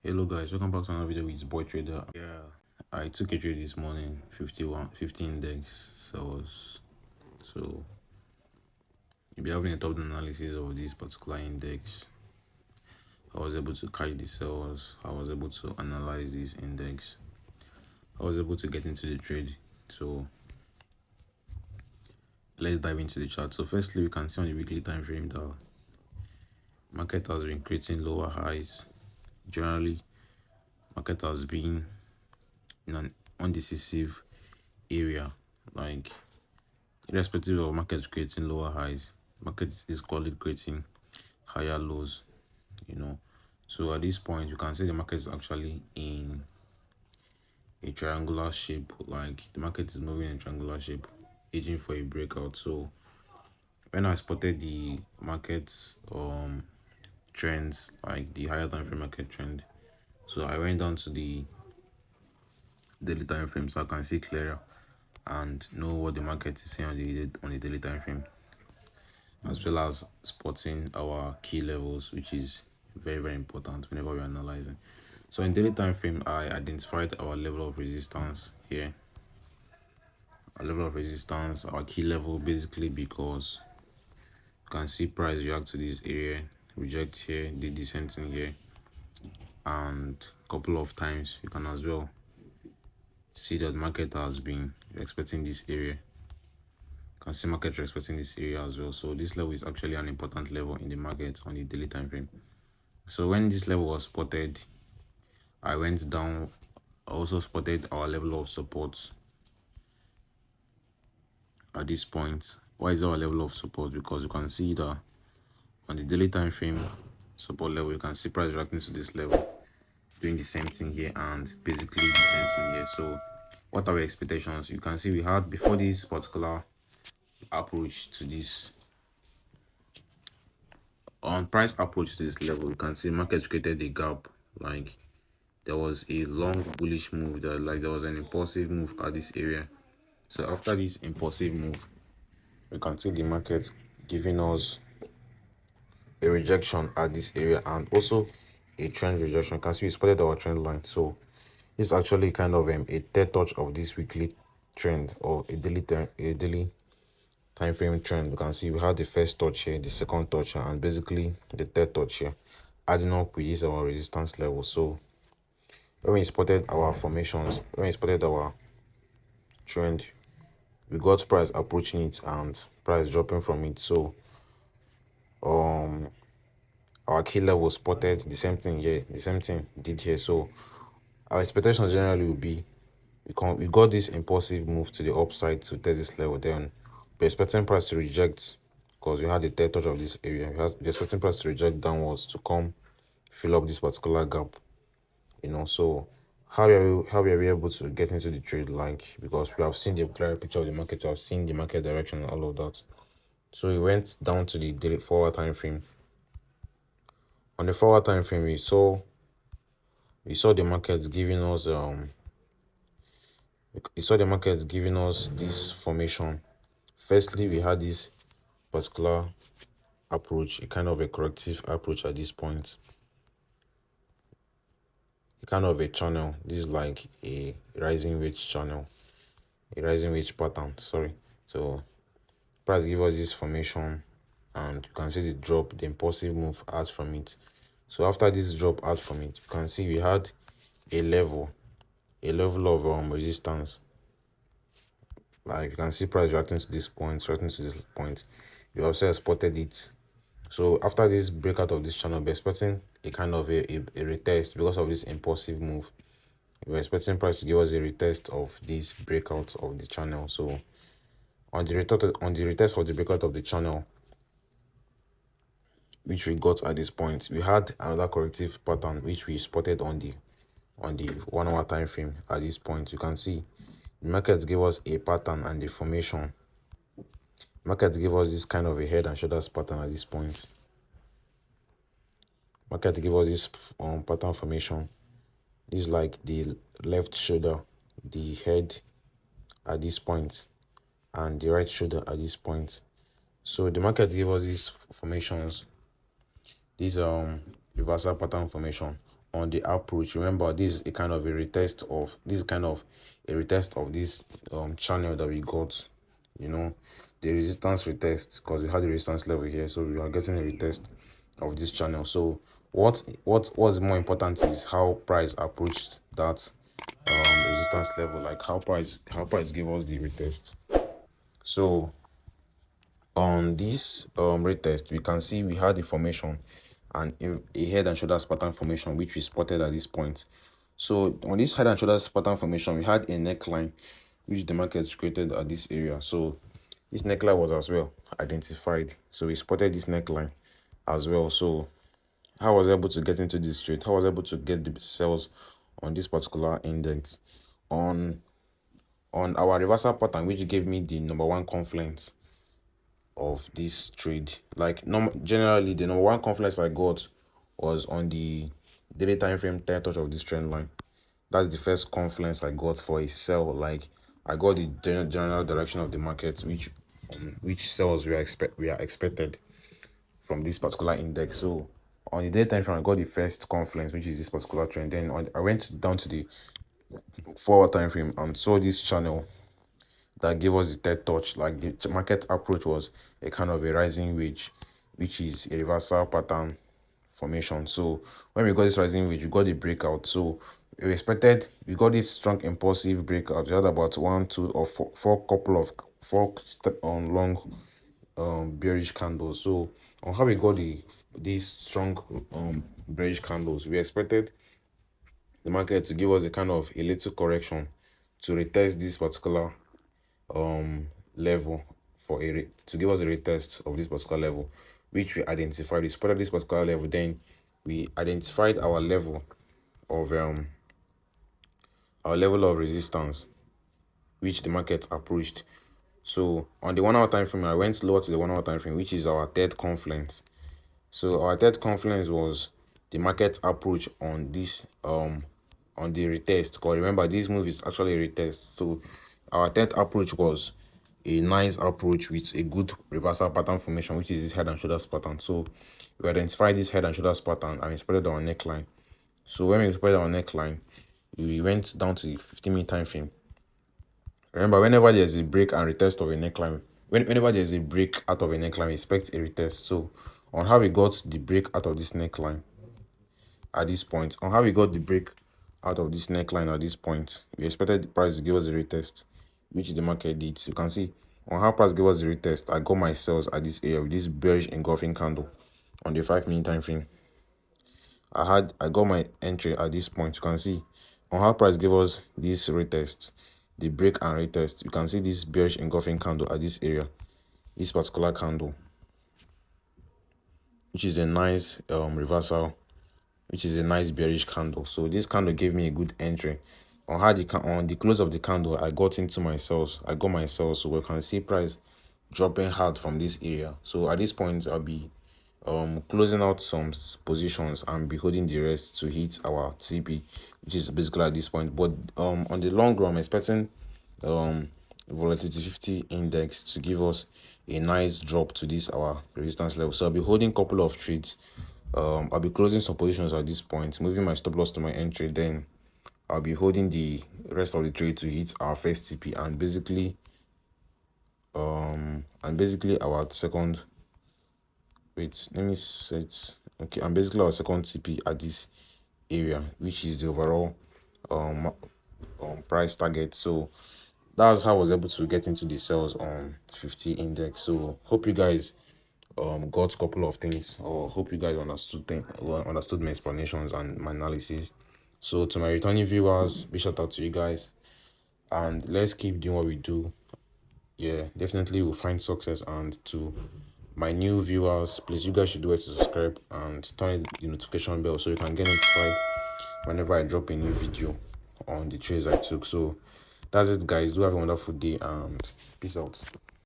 Hello guys, welcome back to another video with Boy Trader. Yeah, I took a trade this morning, 50 index sells. So if you're having a top analysis of this particular index, I was able to catch the sells, I was able to analyze this index, I was able to get into the trade. So let's dive into the chart. So firstly, we can see on the weekly time frame that market has been creating lower highs. Generally, market has been in an undecisive area, like irrespective of market creating lower highs, market is called creating higher lows, you know. So at this point, you can see the market is actually in a triangular shape, like the market is moving in triangular shape, aging for a breakout. So when I spotted the market's trends, like the higher time frame market trend, so I went down to the daily time frame so I can see clearer and know what the market is saying on the daily time frame, as well as spotting our key levels, which is very important whenever we're analyzing. So in daily time frame, I identified our level of resistance here, our level of resistance, our key level, basically because you can see price react to this area, reject here, did the same thing here, and a couple of times you can as well see that market has been expecting this area. You can see market respecting this area as well. So this level is actually an important level in the market on the daily time frame. So when this level was spotted, I went down. I also spotted our level of support at this point. Why is our level of support? Because you can see that on the daily time frame support level, you can see price reacting to this level, doing the same thing here, and basically the same thing here. So what are our expectations? You can see we had before this particular approach to this on price approach to this level, you can see market created a gap, like there was a long bullish move, that like there was an impulsive move at this area. So after this impulsive move, we can see the market giving us a rejection at this area and also a trend rejection. You can see we spotted our trend line. So this is actually kind of a third touch of this weekly trend, or a daily time frame trend. You can see we had the first touch here, the second touch here, and basically the third touch here, adding up with this our resistance level. So when we spotted our formations, when we spotted our trend, we got price approaching it and price dropping from it. So our key level spotted the same thing here, the same thing did here. So our expectations generally will be we got this impulsive move to the upside to test this level, then we're expecting price to reject because we had the third touch of this area. We're expecting price to reject downwards to come fill up this particular gap, So how are we able to get into the trade, like, because we have seen the clear picture of the market, we have seen the market direction and all of that. So we went down to the daily forward time frame. On the forward time frame, we saw the markets giving us this formation. Firstly, we had this particular approach, a kind of a corrective approach at this point, a kind of a channel. This is like a rising wedge channel, a rising wedge pattern, sorry. So price give us this formation and you can see the drop, the impulsive move out from it. So after this drop out from it, you can see we had a level of resistance. Like you can see price reacting to this point, reacting to this point. We also spotted it. So after this breakout of this channel, we're expecting a kind of a retest because of this impulsive move. We're expecting price to give us a retest of this breakout of the channel. So on the retest of the breakout of the channel, which we got at this point, we had another corrective pattern which we spotted on the 1 hour time frame. At this point, you can see the market gave us a pattern and the formation. Market gave us this kind of a head and shoulders pattern at this point. Market gave us this pattern formation. This is like the left shoulder, the head at this point, and the right shoulder at this point. So the market gave us these formations, this reversal pattern formation on the approach. Remember, this is a kind of a retest of this channel that we got, you know, the resistance retest, because we had the resistance level here, so we are getting a retest of this channel. So what's more important is how price approached that resistance level, like how price gave us the retest. So on this retest, we can see we had a formation and a head and shoulders pattern formation, which we spotted at this point. So on this head and shoulders pattern formation, we had a neckline which the market created at this area. So this neckline was as well identified, so we spotted this neckline as well. So how was I able to get into this trade? How was I able to get the sales on this particular index? On our reversal pattern, which gave me the number one confluence of this trade. Like generally, the number one confluence I got was on the daily time frame 10 touch of this trend line. That's the first confluence I got for a sell. Like I got the general direction of the market, which sells we are expected from this particular index. So on the daily time frame, I got the first confluence, which is this particular trend. Then I went down to the 4-hour time frame and saw this channel that gave us the third touch. Like the market approach was a kind of a rising wedge, which is a reversal pattern formation. So when we got this rising wedge, we got the breakout. So we got this strong impulsive breakout. We had about one, two, or four on long bearish candles. So on how we got these strong bearish candles, we expected the market to give us a kind of a little correction to retest this particular level to give us a retest of this particular level, which we identified. We spotted this particular level, then we identified our level of resistance, which the market approached. So on the 1-hour time frame, I went lower to the 1-hour time frame, which is our third confluence. So our third confluence was the market approach on this on the retest. Because remember, this move is actually a retest. So our third approach was a nice approach with a good reversal pattern formation, which is this head and shoulders pattern. So we identified this head and shoulders pattern and we spotted our neckline. So when we spotted our neckline, we went down to the 15-minute time frame. Remember, whenever there's a break and retest of a neckline, whenever there's a break out of a neckline, we expect a retest. So on how we got the break out of this neckline at this point, we expected the price to give us a retest, which the market did. So you can see on how price gave us a retest, I got my sales at this area with this bearish engulfing candle on the 5-minute time frame. I got my entry at this point. You can see on how price gave us this retest, the break and retest. You can see this bearish engulfing candle at this area, this particular candle, which is a nice reversal, which is a nice bearish candle. So this candle gave me a good entry. On the close of the candle, I got into my sales. I got my sales. So we can see price dropping hard from this area. So at this point, I'll be closing out some positions and be holding the rest to hit our TP, which is basically at this point. But on the long run, I'm expecting volatility 50 index to give us a nice drop to this our resistance level. So I'll be holding a couple of trades. I'll be closing some positions at this point, moving my stop loss to my entry. Then I'll be holding the rest of the trade to hit our first TP and basically our second. Wait, let me set. Okay, and basically our second TP at this area, which is the overall price target. So that's how I was able to get into the sales on 50 index. So hope you guys got a couple of things, or hope you guys understood my explanations and my analysis. So to my returning viewers, big shout out to you guys, and let's keep doing what we do. Yeah, definitely we'll find success. And to my new viewers, please, you guys should do it to subscribe and turn the notification bell so you can get notified whenever I drop a new video on the trades I took. So that's it, guys. Do have a wonderful day and peace out.